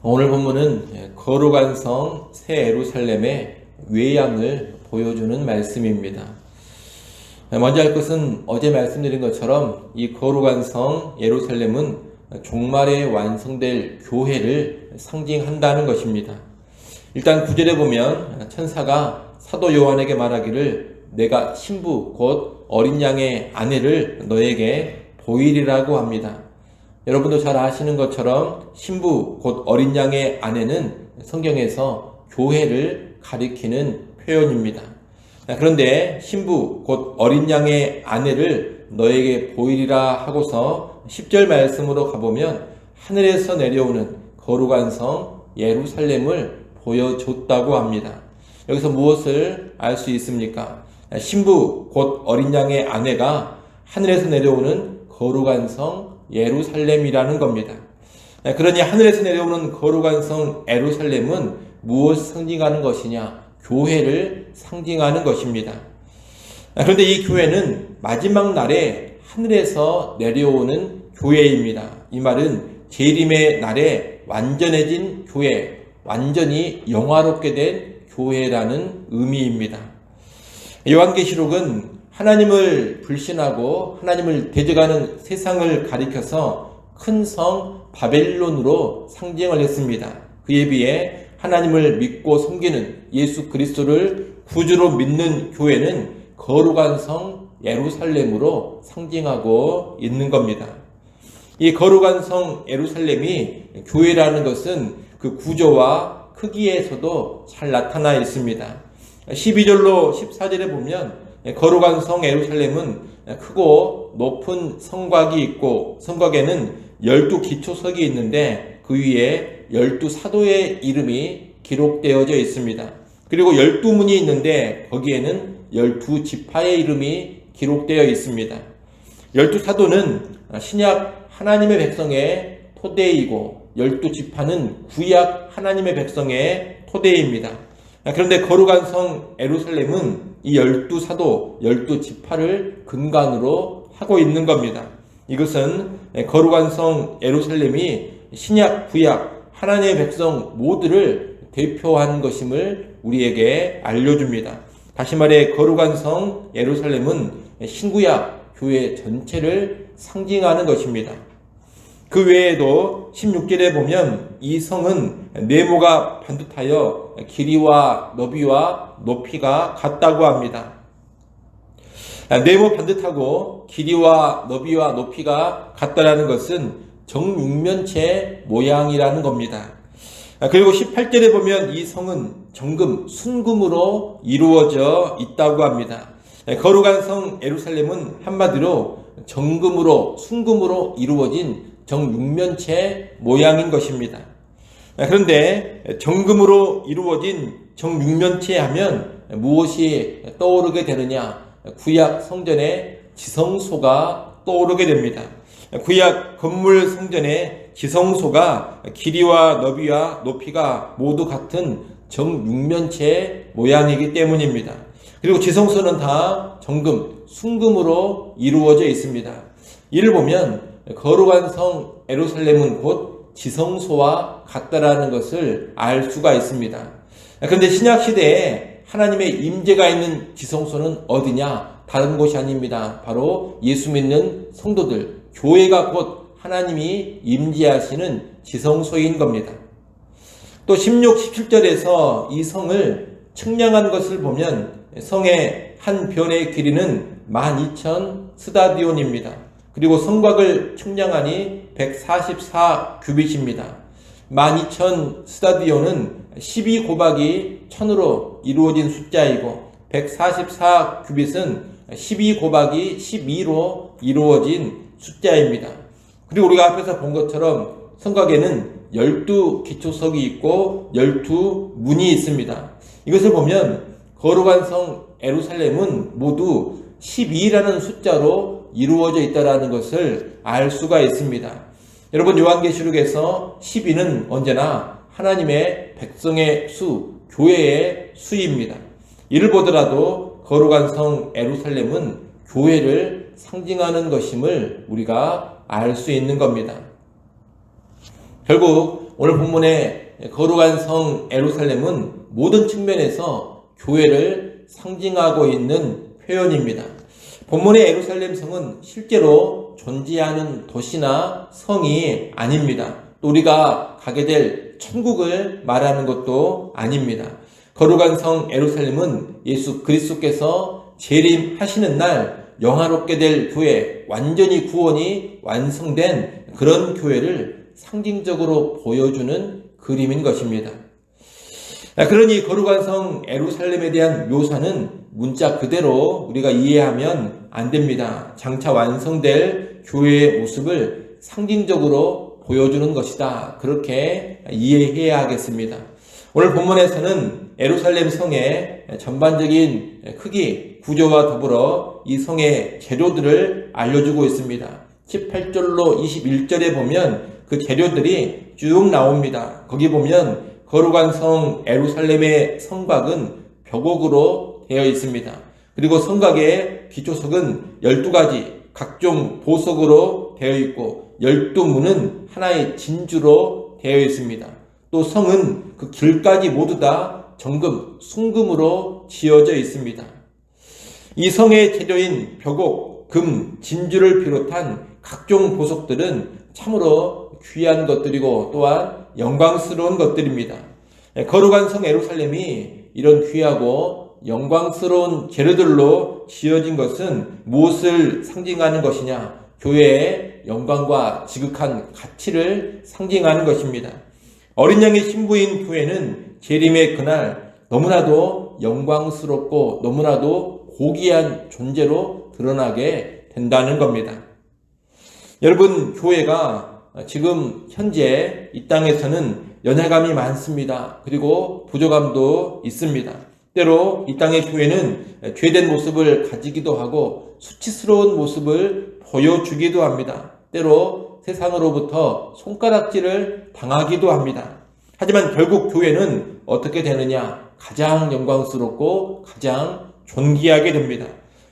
오늘 본문은 거룩한 성 새 예루살렘의 외양을 보여주는 말씀입니다. 먼저 할 것은 어제 말씀드린 것처럼 이 거룩한 성 예루살렘은 종말에 완성될 교회를 상징한다는 것입니다. 일단 9절에 보면 천사가 사도 요한에게 말하기를 내가 신부 곧 어린 양의 아내를 너에게 보이리라고 합니다. 여러분도 잘 아시는 것처럼 신부 곧 어린 양의 아내는 성경에서 교회를 가리키는 표현입니다. 그런데 신부 곧 어린 양의 아내를 너에게 보이리라 하고서 10절 말씀으로 가보면 하늘에서 내려오는 거룩한 성 예루살렘을 보여줬다고 합니다. 여기서 무엇을 알 수 있습니까? 신부 곧 어린 양의 아내가 하늘에서 내려오는 거룩한 성 예루살렘이라는 겁니다. 그러니 하늘에서 내려오는 거룩한 성 예루살렘은 무엇을 상징하는 것이냐? 교회를 상징하는 것입니다. 그런데 이 교회는 마지막 날에 하늘에서 내려오는 교회입니다. 이 말은 재림의 날에 완전해진 교회, 완전히 영화롭게 된 교회라는 의미입니다. 요한계시록은 하나님을 불신하고 하나님을 대적하는 세상을 가리켜서 큰 성 바벨론으로 상징을 했습니다. 그에 비해 하나님을 믿고 섬기는 예수 그리스도를 구주로 믿는 교회는 거룩한 성 예루살렘으로 상징하고 있는 겁니다. 이 거룩한 성 예루살렘이 교회라는 것은 그 구조와 크기에서도 잘 나타나 있습니다. 12절로 14절에 보면 거룩한 성 예루살렘은 크고 높은 성곽이 있고 성곽에는 12기초석이 있는데 그 위에 12사도의 이름이 기록되어져 있습니다. 그리고 12문이 있는데 거기에는 12지파의 이름이 기록되어 있습니다. 12사도는 신약 하나님의 백성의 토대이고 12지파는 구약 하나님의 백성의 토대입니다. 그런데 거룩한 성 예루살렘은 이 12사도, 12지파를 근간으로 하고 있는 겁니다. 이것은 거룩한 성 예루살렘이 신약, 구약, 하나님의 백성 모두를 대표하는 것임을 우리에게 알려줍니다. 다시 말해 거룩한 성 예루살렘은 신구약 교회 전체를 상징하는 것입니다. 그 외에도 16절에 보면 이 성은 네모가 반듯하여 길이와 너비와 높이가 같다고 합니다. 네모 반듯하고 길이와 너비와 높이가 같다라는 것은 정육면체 모양이라는 겁니다. 그리고 18절에 보면 이 성은 정금, 순금으로 이루어져 있다고 합니다. 거룩한 성 예루살렘은 한마디로 정금으로, 순금으로 이루어진 정육면체 모양인 것입니다. 그런데 정금으로 이루어진 정육면체 하면 무엇이 떠오르게 되느냐? 구약 성전의 지성소가 떠오르게 됩니다. 구약 건물 성전의 지성소가 길이와 너비와 높이가 모두 같은 정육면체 모양이기 때문입니다. 그리고 지성소는 다 정금, 순금으로 이루어져 있습니다. 이를 보면 거룩한 성 예루살렘은 곧 지성소와 같다라는 것을 알 수가 있습니다. 그런데 신약 시대에 하나님의 임재가 있는 지성소는 어디냐? 다른 곳이 아닙니다. 바로 예수 믿는 성도들, 교회가 곧 하나님이 임재하시는 지성소인 겁니다. 또 16, 17절에서 이 성을 측량한 것을 보면 성의 한 변의 길이는 12,000 스타디온입니다. 그리고 성곽을 측량하니 144규빗입니다. 12,000 스타디온은 12 곱하기 1000으로 이루어진 숫자이고 144규빗은 12 곱하기 12로 이루어진 숫자입니다. 그리고 우리가 앞에서 본 것처럼 성곽에는 12기초석이 있고 12문이 있습니다. 이것을 보면 거룩한 성 예루살렘은 모두 12라는 숫자로 이루어져 있다는 것을 알 수가 있습니다. 여러분 요한계시록에서 12는 언제나 하나님의 백성의 수, 교회의 수입니다. 이를 보더라도 거룩한 성 예루살렘은 교회를 상징하는 것임을 우리가 알 수 있는 겁니다. 결국 오늘 본문의 거룩한 성 예루살렘은 모든 측면에서 교회를 상징하고 있는 표현입니다. 본문의 예루살렘 성은 실제로 존재하는 도시나 성이 아닙니다. 또 우리가 가게 될 천국을 말하는 것도 아닙니다. 거룩한 성 예루살렘은 예수 그리스도께서 재림하시는 날 영화롭게 될 교회, 완전히 구원이 완성된 그런 교회를 상징적으로 보여주는 그림인 것입니다. 그러니 거룩한 성 예루살렘에 대한 묘사는 문자 그대로 우리가 이해하면 안 됩니다. 장차 완성될 교회의 모습을 상징적으로 보여주는 것이다. 그렇게 이해해야 하겠습니다. 오늘 본문에서는 예루살렘 성의 전반적인 크기, 구조와 더불어 이 성의 재료들을 알려주고 있습니다. 18절로 21절에 보면 그 재료들이 쭉 나옵니다. 거기 보면 거룩한 성 예루살렘의 성곽은 벽옥으로 되어 있습니다. 그리고 성곽의 기초석은 12가지 각종 보석으로 되어 있고 12문은 하나의 진주로 되어 있습니다. 또 성은 그 길까지 모두 다 정금, 순금으로 지어져 있습니다. 이 성의 재료인 벽옥, 금, 진주를 비롯한 각종 보석들은 참으로 귀한 것들이고 또한 영광스러운 것들입니다. 거룩한 성 예루살렘이 이런 귀하고 영광스러운 재료들로 지어진 것은 무엇을 상징하는 것이냐? 교회의 영광과 지극한 가치를 상징하는 것입니다. 어린 양의 신부인 교회는 재림의 그날 너무나도 영광스럽고 너무나도 고귀한 존재로 드러나게 된다는 겁니다. 여러분, 교회가 지금 현재 이 땅에서는 연약함이 많습니다. 그리고 부족함도 있습니다. 때로 이 땅의 교회는 죄된 모습을 가지기도 하고 수치스러운 모습을 보여주기도 합니다. 때로 세상으로부터 손가락질을 당하기도 합니다. 하지만 결국 교회는 어떻게 되느냐? 가장 영광스럽고 가장 존귀하게 됩니다.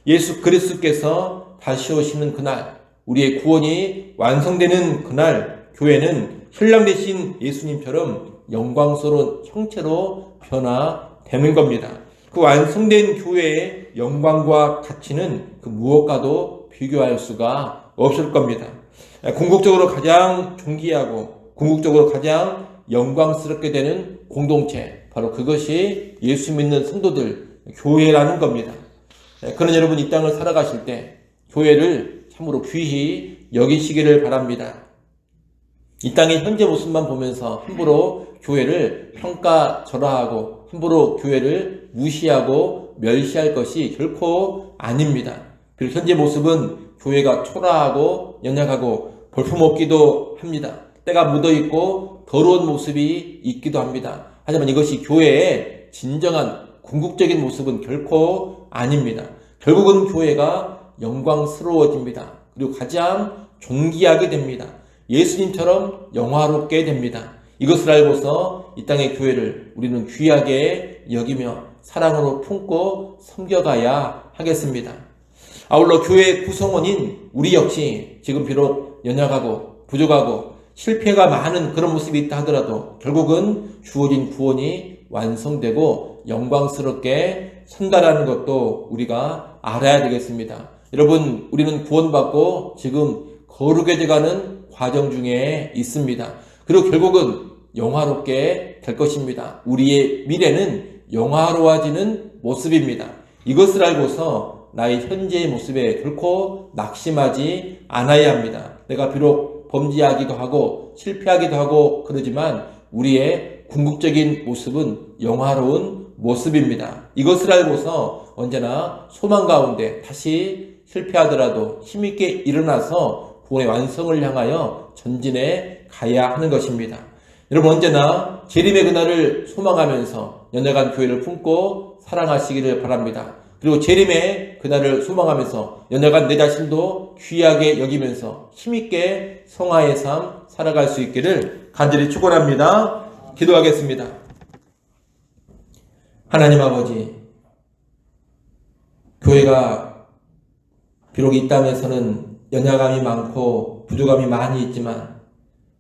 예수 그리스도께서 다시 오시는 그날, 우리의 구원이 완성되는 그날, 교회는 신랑 되신 예수님처럼 영광스러운 형체로 변화되는 겁니다. 그 완성된 교회의 영광과 가치는 그 무엇과도 비교할 수가 없을 겁니다. 궁극적으로 가장 존귀하고 궁극적으로 가장 영광스럽게 되는 공동체, 바로 그것이 예수 믿는 성도들, 교회라는 겁니다. 그런 여러분, 이 땅을 살아가실 때 교회를 참으로 귀히 여기시기를 바랍니다. 이 땅의 현재 모습만 보면서 함부로 교회를 평가절하하고 함부로 교회를 무시하고 멸시할 것이 결코 아닙니다. 그리고 현재 모습은 교회가 초라하고 연약하고 볼품없기도 합니다. 때가 묻어있고 더러운 모습이 있기도 합니다. 하지만 이것이 교회의 진정한 궁극적인 모습은 결코 아닙니다. 결국은 교회가 영광스러워집니다. 그리고 가장 존귀하게 됩니다. 예수님처럼 영화롭게 됩니다. 이것을 알고서 이 땅의 교회를 우리는 귀하게 여기며 사랑으로 품고 섬겨가야 하겠습니다. 아울러 교회의 구성원인 우리 역시 지금 비록 연약하고 부족하고 실패가 많은 그런 모습이 있다 하더라도 결국은 주어진 구원이 완성되고 영광스럽게 선다라는 것도 우리가 알아야 되겠습니다. 여러분, 우리는 구원받고 지금 거룩해져 가는 과정 중에 있습니다. 그리고 결국은 영화롭게 될 것입니다. 우리의 미래는 영화로워지는 모습입니다. 이것을 알고서 나의 현재의 모습에 결코 낙심하지 않아야 합니다. 내가 비록 범죄하기도 하고 실패하기도 하고 그러지만 우리의 궁극적인 모습은 영화로운 모습입니다. 이것을 알고서 언제나 소망 가운데 다시 실패하더라도 힘있게 일어나서 구원의 완성을 향하여 전진해 가야 하는 것입니다. 여러분, 언제나 재림의 그날을 소망하면서 연약한 교회를 품고 사랑하시기를 바랍니다. 그리고 재림의 그날을 소망하면서 연약한 내 자신도 귀하게 여기면서 힘있게 성화의 삶 살아갈 수 있기를 간절히 축원합니다. 기도하겠습니다. 하나님 아버지, 교회가 비록 이 땅에서는 연약함이 많고 부족함이 많이 있지만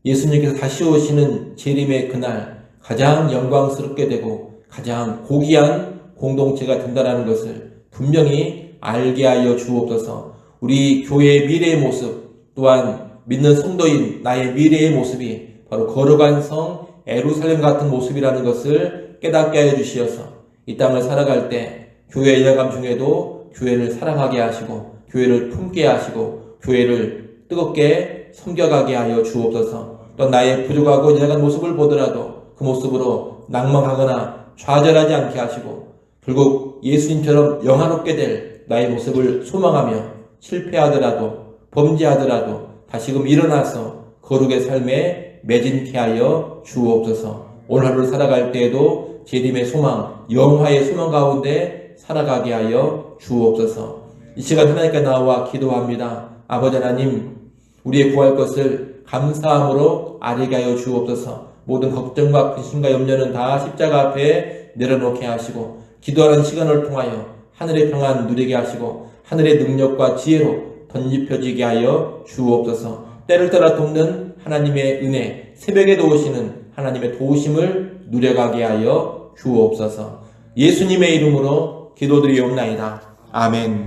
예수님께서 다시 오시는 재림의 그날 가장 영광스럽게 되고 가장 고귀한 공동체가 된다는 것을 분명히 알게 하여 주옵소서. 우리 교회의 미래의 모습 또한 믿는 성도인 나의 미래의 모습이 바로 거룩한 성 예루살렘 같은 모습이라는 것을 깨닫게 하여 주시어서 이 땅을 살아갈 때 교회의 일감 중에도 교회를 사랑하게 하시고 교회를 품게 하시고 교회를 뜨겁게 섬겨가게 하여 주옵소서. 또 나의 부족하고 연약한 모습을 보더라도 그 모습으로 낭망하거나 좌절하지 않게 하시고 결국 예수님처럼 영화롭게 될 나의 모습을 소망하며 실패하더라도 범죄하더라도 다시금 일어나서 거룩의 삶에 매진케 하여 주옵소서. 오늘 하루를 살아갈 때에도 재림의 소망, 영화의 소망 가운데 살아가게 하여 주옵소서. 이 시간 하나님께 나와 기도합니다. 아버지 하나님, 우리의 구할 것을 감사함으로 아뢰게 하여 주옵소서. 모든 걱정과 근심과 염려는 다 십자가 앞에 내려놓게 하시고 기도하는 시간을 통하여 하늘의 평안 누리게 하시고 하늘의 능력과 지혜로 덧입혀지게 하여 주옵소서. 때를 따라 돕는 하나님의 은혜, 새벽에도 오시는 하나님의 도우심을 누려가게 하여 주옵소서. 예수님의 이름으로 기도드리옵나이다. 아멘.